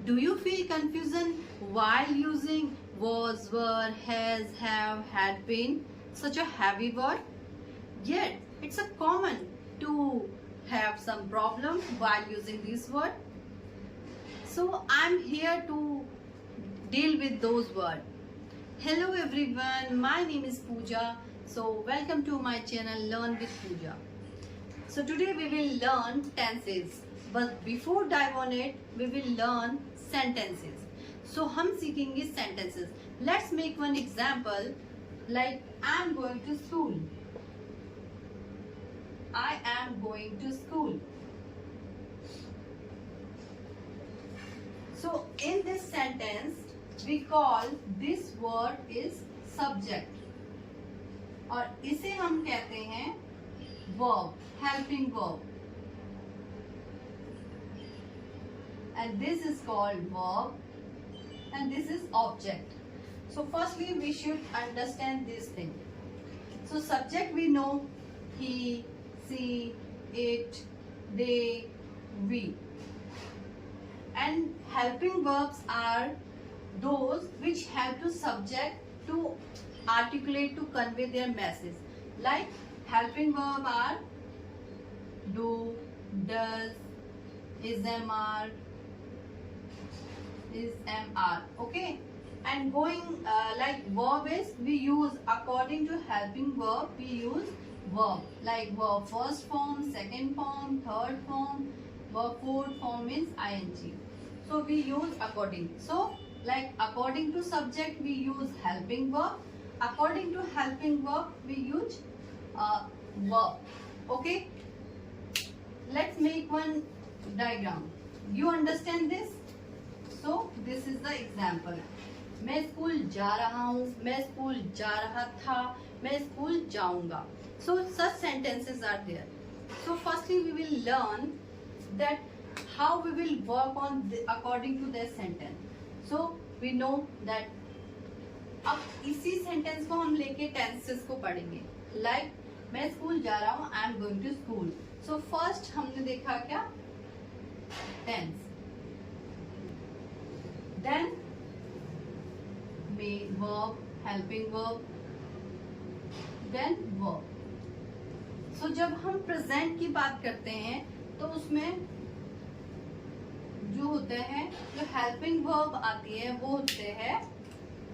Do you feel confusion while using was, were, has, have, had been such a heavy word? Yet it's a common to have some problem while using this word. So I'm here to deal with those words. Hello everyone, my name is Pooja. So welcome to my channel Learn with Pooja. So today we will learn tenses, but before dive on it, we will learn sentences. So हम सीखेंगे sentences. Let's make one example like I am going to school. I am going to school. So in this sentence, we call this word is subject. और इसे हम कहते हैं verb, helping verb. And this is called verb and this is object. So firstly we should understand this thing. So subject we know he, she, it, they, we. And helping verbs are those which help to subject to articulate, to convey their message. Like helping verb are do, does, is, am, are, okay. And going like verb is we use according to helping verb, we use verb like verb first form, second form, third form, verb fourth form means ing. So we use according. So like according to subject we use helping verb, according to helping verb we use verb. Okay, let's make one diagram. You understand this? So this is the example. मैं school जा रहा हूँ, मैं school जा रहा था, मैं school जाऊंगा. So such sentences are there. So firstly we will learn that how we will work on according to this sentence. So we know that अब इसी सेंटेंस को हम लेके टेंसेस को पढ़ेंगे. Like मैं स्कूल जा रहा हूँ, I am going to school. So first हमने देखा क्या? Tense. Then main verb, helping verb, then verb. So जब हम present की बात करते हैं तो उसमें जो होते हैं, जो helping verb आती है वो होते हैं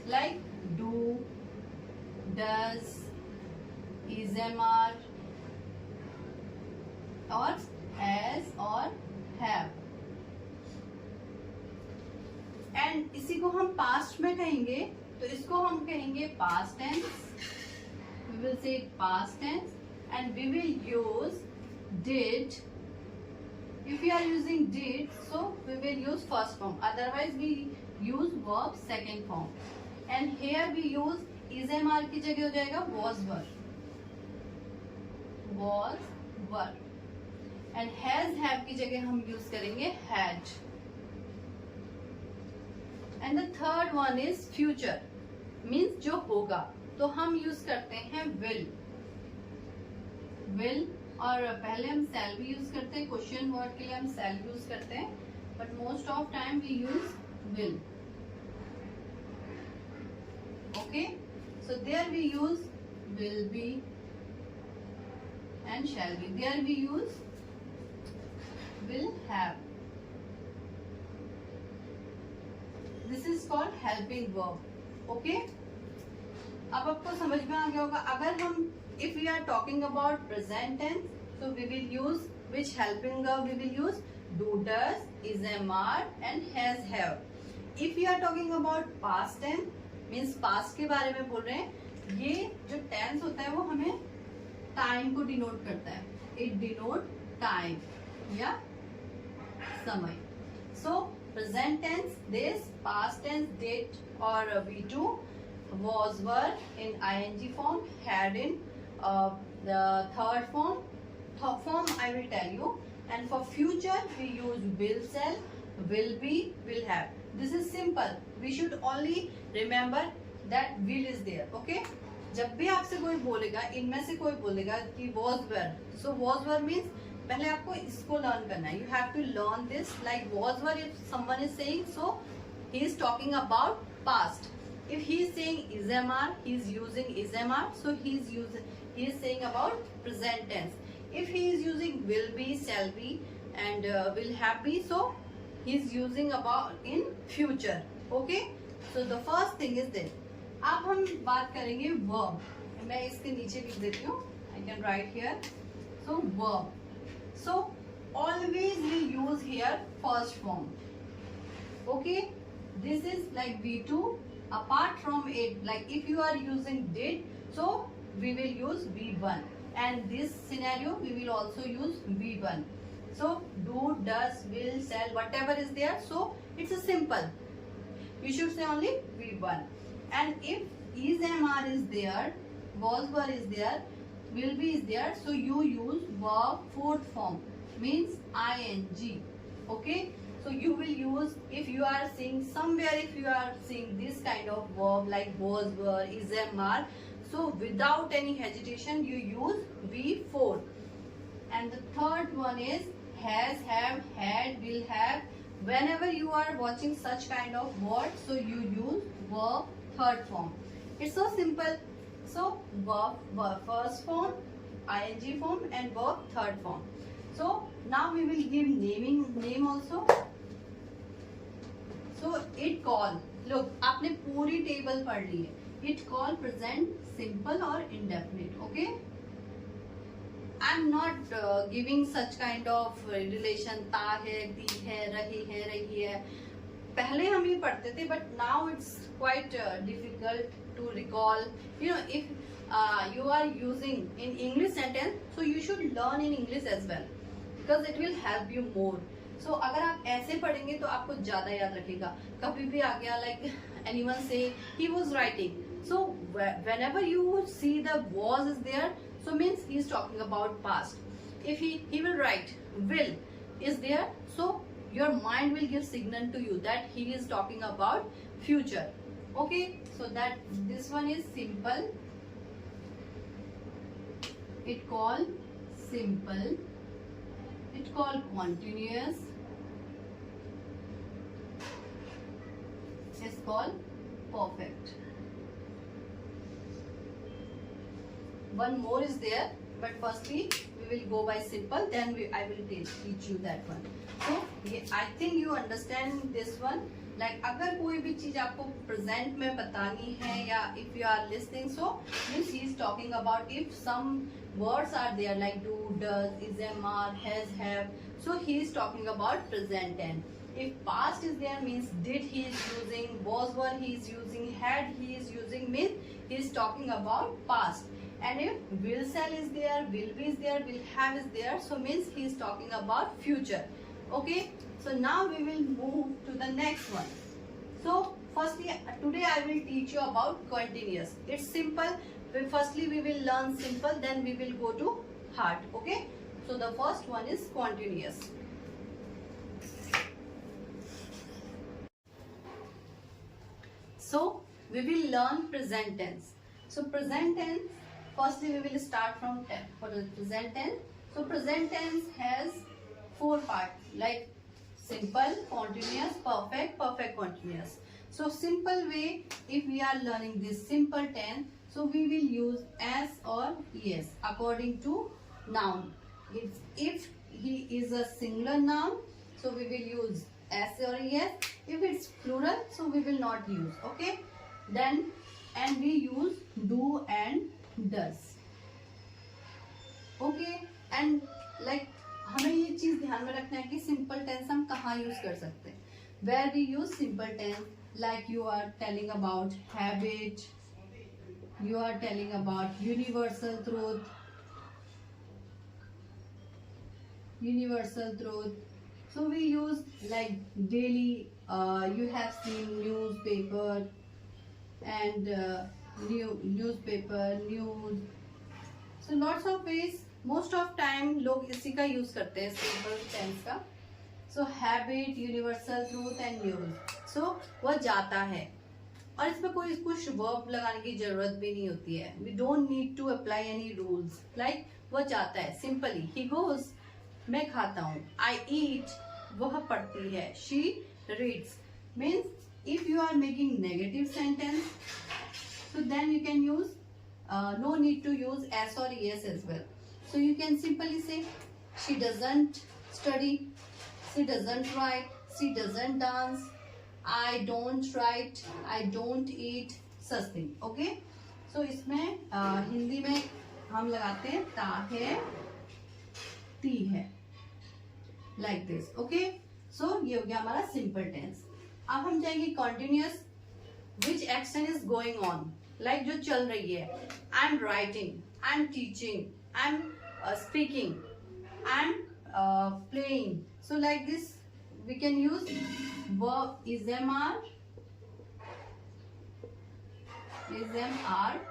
like do, does, is, are और has और have. एंड इसी को हम पास्ट में कहेंगे तो इसको हम कहेंगे past tense. We will say past tense and we will use did. If you are using did so we will use first form, otherwise we use verb second form. And here we use is, am, are की जगह हो जाएगा was, were, was, were. And has, have की जगह हम use करेंगे had. And the third one is future, means जो होगा, तो हम यूज करते हैं विल. विल और पहले हम शैल भी यूज करते हैं, क्वेश्चन वर्ड के लिए हम शैल यूज करते हैं, but most of time we use will. Okay, so there we use will be and shall be. There we use will have. This is called helping verb. Okay? अब आपको समझ में आ गया होगा. अगर हम if we are talking about present tense, so we will use which helping verb we will use? Do, does, is, am, are and has, have. If we are talking about past tense, means past के बारे में बोल रहे हैं, ये जो tense होता है वो हमें time को denote करता है. It denote time या समय. So present tense this, past tense did or we2, was, were in ing form, had in the third form. Third form I will tell you. And for future we use will, shall, will be, will have. This is simple. We should only remember that will is there. Okay? जब भी आपसे कोई बोलेगा, इनमें से कोई बोलेगा कि was, were, so was, were means पहले आपको इसको लर्न करना है. You have to learn this. Like was were, if someone is saying, so he is talking about past. If he is saying is MR, he is using is MR, so he is saying about present tense. If he is using will be, shall be and will have be, so he is using about in future. Okay, so the first thing is this. अब हम बात करेंगे verb. मैं इसके नीचे लिख देती हूँ. I can write here. So verb. So always we use here first form. Okay, this is like V2. Apart from it, like if you are using did, so we will use V1, and this scenario we will also use V1. So do, does, will, shall, whatever is there, so it's a simple. You should say only V1. And if is MR is there, was were is there, will be is there, so you use verb fourth form, means ing. Okay, so you will use, if you are seeing somewhere, if you are seeing this kind of verb like was were is MR, so without any hesitation you use V4. And the third one is has, have, had, will have. Whenever you are watching such kind of words, so you use verb third form. It's so simple. So verb first form, ing form and verb third form. So now we will give name also. So it call, look आपने पूरी table पढ़ ली है. It call present simple or indefinite. Okay, I'm not giving such kind of relation. ता है, दी है, रही है. पहले हम ये पढ़ते थे, but now it's quite difficult to recall. You know, if you are using in English sentence, so you should learn in English as well, because it will help you more. So अगर आप ऐसे पढ़ेंगे तो आपको ज्यादा याद रखेगा. कभी भी आ गया like anyone say he was writing, so whenever you see the was is there, so means he is talking about past. If he will write will is there, so your mind will give signal to you that he is talking about future. Okay, so that this one is simple. It called simple. It called continuous. It's called perfect. One more is there, but firstly we will go by simple, then I will teach you that one. So I think you understand this one. Like अगर कोई भी चीज आपको present में बतानी है, या if you are listening, so means he is talking about if some words are there like do, does, is, MR, has, have, so he is talking about present tense. If past is there, means did he is using, was were he is using, had he is using, means he is talking about past. And if will, shall is there, will be is there, will have is there, so means he is talking about future. Okay, so now we will move to the next one. So firstly, today I will teach you about continuous. It's simple. Firstly we will learn simple, then we will go to hard. Okay, so the first one is continuous. So we will learn present tense. So present tense, firstly we will start from for the present tense. So present tense has 4 parts, like simple, continuous, perfect, perfect continuous. So simple way, if we are learning this simple tense, so we will use as or es according to noun. If he is a singular noun, so we will use as or es. If it's plural, so we will not use. Okay, then and we use do and does. Okay, and like हमें ये चीज ध्यान में रखना है कि simple tense हम कहाँ यूज कर सकते हैं. Where we use simple tense, like you are telling about habit, you are telling about universal truth. So we use like daily, you have seen newspaper and newspaper, news. So lots of ways. Most of time लोग इसी का use करते हैं simple tense का. So habit, universal truth and news. So वह जाता है, और इसमें कोई कुछ वर्ब लगाने की जरूरत भी नहीं होती है. We don't need to apply any rules. Like वह जाता है, simply he goes. मैं खाता हूँ. I eat, वह पढ़ती है. She reads. Means if you are making negative sentence, so then you can use no need to use s or es as well. So you can simply say she doesn't study, she doesn't write, she doesn't dance, I don't write, I don't eat, such thing. Okay, so इसमें हिंदी में हम लगाते हैं ता है, ती है, like this. Okay, so ये हो गया हमारा simple tense. अब हम जाएंगे continuous. Which action is going on? Like जो चल रही है. I'm writing, I'm teaching, I'm speaking, I'm playing. So like this we can use verb is mr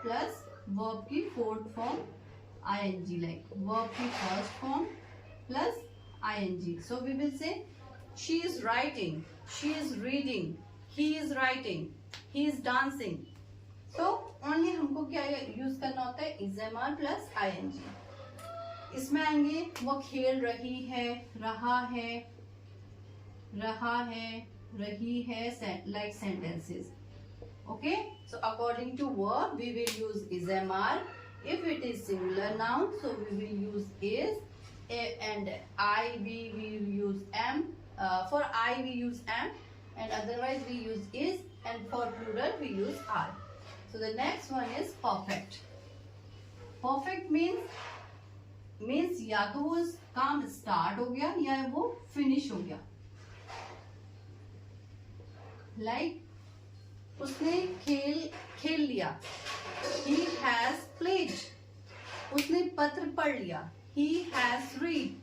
plus verb की fourth form ing, like verb की first form plus ing. So we will say she is writing, she is reading, he is writing, he is dancing. So only हमको क्या use करना होता है is mr plus ing. इसमें आएंगे वो खेल रही है, रहा है, रहा है, रही है, like sentences. Okay, so according to verb we will use is mr. If it is singular noun, so we will use is, and I we will use am. For I we use am, and otherwise we use is, and for plural we use are. So the next one is perfect. Perfect means या तो वो काम start हो गया या वो finish हो गया. Like उसने खेल लिया, he has played. उसने पत्र पढ़ लिया, he has read.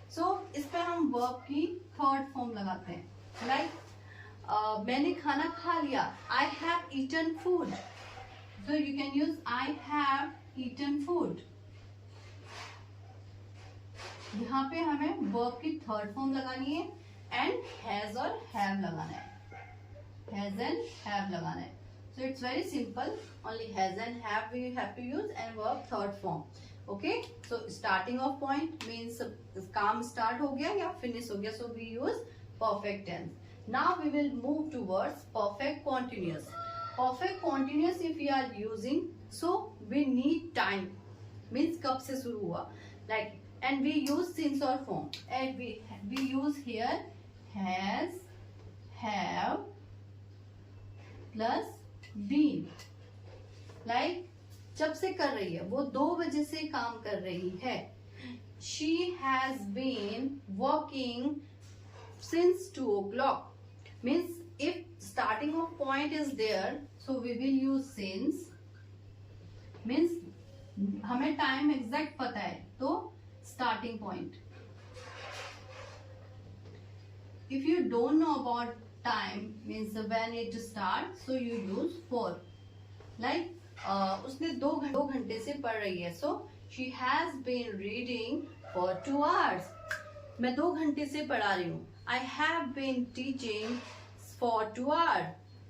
So इस पे हम verb की थर्ड फॉर्म लगाते हैं. Like मैंने खाना खा लिया, I have eaten food. So you can use I have eaten food. यहाँ पे हमें verb की थर्ड फॉर्म लगानी है and has और have लगाना है. Has and have लगाना है. So it's very simple. Only has and have we have to use, and verb third form. Okay. So starting of point means काम start हो गया या finish हो गया. So we use perfect tense. Now we will move towards perfect continuous. Perfect continuous if we are using, so we need time. Means कब से शुरू हुआ. Like, and we use since or form. And we use here has, have plus been. Like जब से कर रही है, वो 2 बजे से काम कर रही है. She has been working since 2 o'clock. Means if starting of point is there, so we will use since. Means हमें टाइम एग्जैक्ट पता है तो starting point. If you don't know about time, means when it starts, so you use for. Like उसने 2 घंटे से पढ़ रही है, so she has been reading for 2 hours. मैं 2 घंटे से पढ़ा रही हूँ. I have been teaching for 2 hours.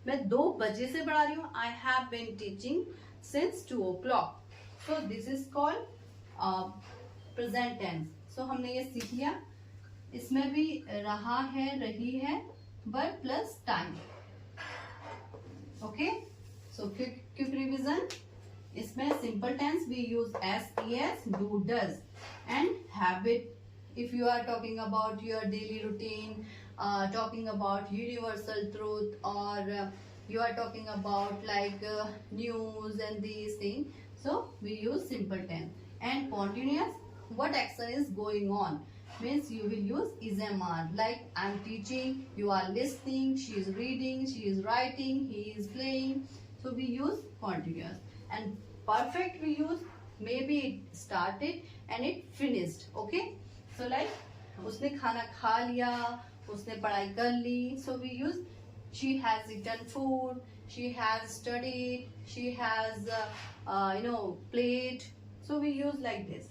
मैं 2 बजे से पढ़ा रही हूँ. I have been teaching since 2 o'clock. So this is called present tense. So हमने ये सीख लिया. इसमें भी रहा है, रही है, but plus time. Okay. So quick revision. इसमें simple tense we use as, es, do, does, and habit. If you are talking about your daily routine, talking about universal truth, or you are talking about like news and these things, so we use simple tense. And continuous, what action is going on, means you will use is mr. Like I'm teaching, you are listening, she is reading, she is writing, he is playing. So we use continuous. And perfect we use maybe it started and it finished. Okay, so like उसने खाना खा लिया, उसने पढ़ाई कर ली. So we use she has eaten food, she has studied, she has played. So we use like this.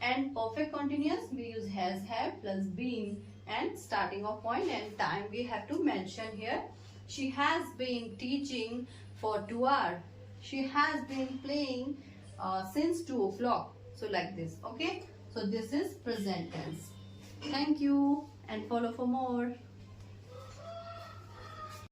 And perfect continuous we use has, have plus been, and starting of point and time we have to mention here. She has been teaching for 2 hours. She has been playing since 2 o'clock. So like this. Okay, so this is present tense. Thank you and follow for more.